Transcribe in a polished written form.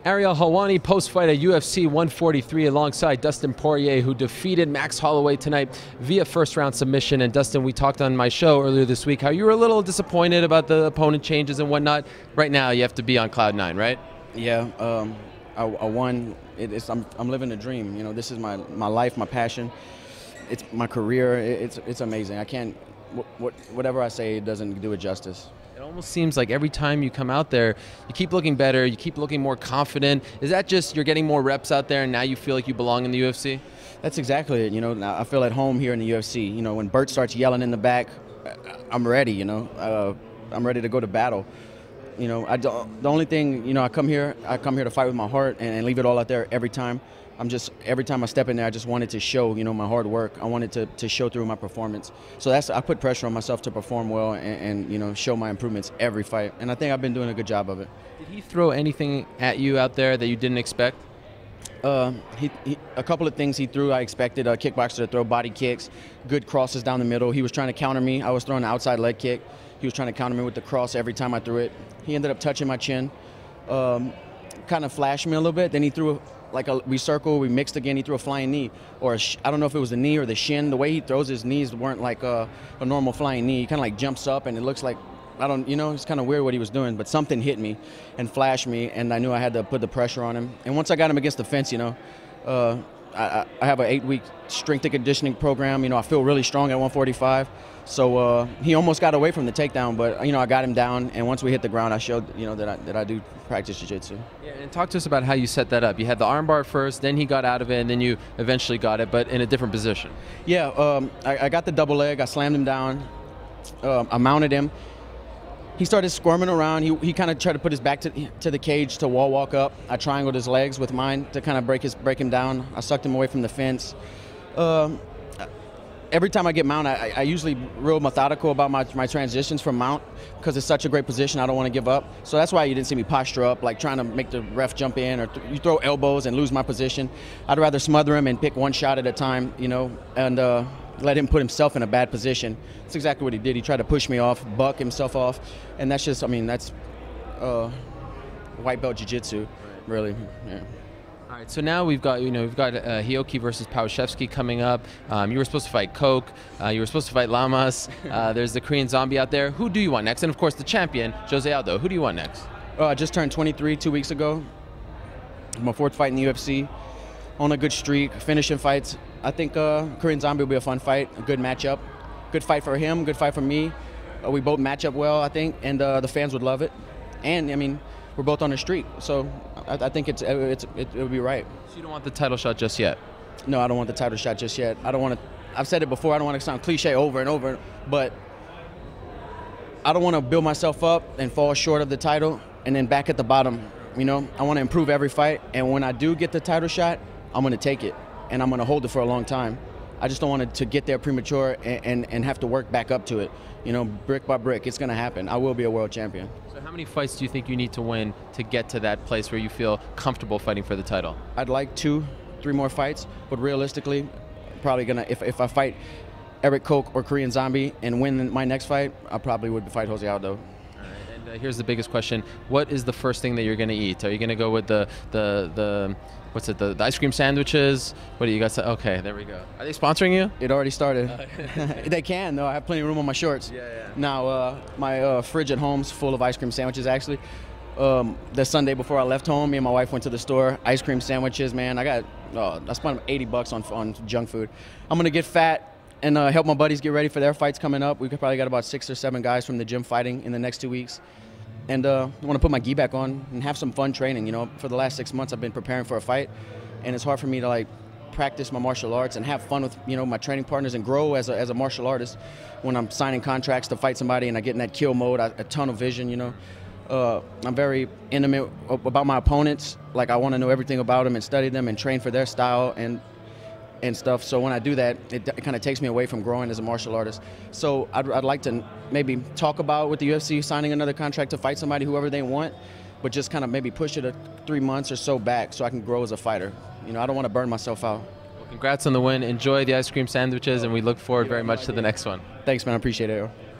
Ariel Helwani post-fight at UFC 143 alongside Dustin Poirier, who defeated Max Holloway tonight via first-round submission. And Dustin, we talked on my show earlier this week how you were a little disappointed about the opponent changes and whatnot. Right now, you have to be on cloud nine, right? Yeah, I won. I'm living a dream. You know, this is my life, my passion. It's my career. It's amazing. I can't. Whatever I say, it doesn't do it justice. It almost seems like every time you come out there, you keep looking better, you keep looking more confident. Is that just you're getting more reps out there and now you feel like you belong in the UFC? That's exactly it. You know, now I feel at home here in the UFC. You know, when Bert starts yelling in the back, I'm ready. You know, I'm ready to go to battle. You know, the only thing, you know, I come here to fight with my heart and leave it all out there every time. Every time I step in there, I just wanted to show, you know, my hard work. I wanted to show through my performance. So I put pressure on myself to perform well and you know, show my improvements every fight. And I think I've been doing a good job of it. Did he throw anything at you out there that you didn't expect? A couple of things he threw I expected. A kickboxer to throw body kicks, good crosses down the middle. He was trying to counter me. I was throwing an outside leg kick. He was trying to counter me with the cross every time I threw it. He ended up touching my chin, kind of flashed me a little bit. Then he threw we circled, we mixed again. He threw a flying knee, or I don't know if it was the knee or the shin. The way he throws his knees weren't like a normal flying knee. He kind of like jumps up, and it looks like you know, it's kind of weird what he was doing. But something hit me and flashed me, and I knew I had to put the pressure on him. And once I got him against the fence, you know, I have an 8-week strength and conditioning program. You know, I feel really strong at 145. So he almost got away from the takedown, but you know, I got him down. And once we hit the ground, I showed, you know, that I do practice jiu-jitsu. Yeah, and talk to us about how you set that up. You had the armbar first, then he got out of it, and then you eventually got it, but in a different position. Yeah, I got the double leg. I slammed him down. I mounted him. He started squirming around. He kind of tried to put his back to the cage to wall walk up. I triangled his legs with mine to kind of break him down. I sucked him away from the fence. Every time I get mount, I usually real methodical about my transitions from mount because it's such a great position. I don't want to give up. So that's why you didn't see me posture up, like trying to make the ref jump in, or you throw elbows and lose my position. I'd rather smother him and pick one shot at a time, you know, and let him put himself in a bad position. That's exactly what he did. He tried to push me off, buck himself off, and that's just, I mean, that's white belt jiu-jitsu, really. Yeah. All right, so now we've got Hioki versus Pawaszewski coming up. You were supposed to fight Coke. You were supposed to fight Lamas. There's the Korean Zombie out there. Who do you want next? And of course, the champion, Jose Aldo. Who do you want next? I just turned 23 2 weeks ago. My 4th fight in the UFC. On a good streak, finishing fights. I think Korean Zombie will be a fun fight, a good matchup. Good fight for him, good fight for me. We both match up well, I think, and the fans would love it. And I mean, we're both on the streak, so I think it would be right. So you don't want the title shot just yet? No, I don't want the title shot just yet. I don't want to. I've said it before. I don't want to sound cliche over and over, but I don't want to build myself up and fall short of the title and then back at the bottom. You know, I want to improve every fight, and when I do get the title shot, I'm going to take it, and I'm going to hold it for a long time. I just don't want it to get there premature and have to work back up to it. You know, brick by brick, it's going to happen. I will be a world champion. So how many fights do you think you need to win to get to that place where you feel comfortable fighting for the title? I'd like 2, 3 more fights, but realistically, probably going to, if I fight Eric Koch or Korean Zombie and win my next fight, I probably would fight Jose Aldo. All right, and here's the biggest question. What is the first thing that you're going to eat? Are you going to go with the ice cream sandwiches? What do you guys say? Okay, there we go. Are they sponsoring you? It already started. They can, though. I have plenty of room on my shorts. Yeah. Now, my fridge at home's full of ice cream sandwiches, actually. The Sunday before I left home, me and my wife went to the store. Ice cream sandwiches, man. I spent $80 on junk food. I'm going to get fat and help my buddies get ready for their fights coming up. We've probably got about 6 or 7 guys from the gym fighting in the next 2 weeks. And I want to put my gi back on and have some fun training. You know, for the last 6 months, I've been preparing for a fight, and it's hard for me to like practice my martial arts and have fun with, you know, my training partners and grow as a martial artist. When I'm signing contracts to fight somebody and I get in that kill mode, a tunnel vision. You know, I'm very intimate about my opponents. Like, I want to know everything about them and study them and train for their style and stuff. So when I do that, it kind of takes me away from growing as a martial artist. So I'd like to maybe talk about with the UFC signing another contract to fight somebody, whoever they want, but just kind of maybe push it 3 months or so back so I can grow as a fighter. You know, I don't want to burn myself out. Well, congrats on the win. Enjoy the ice cream sandwiches, and we look forward very much to the next one. Thanks, man. I appreciate it.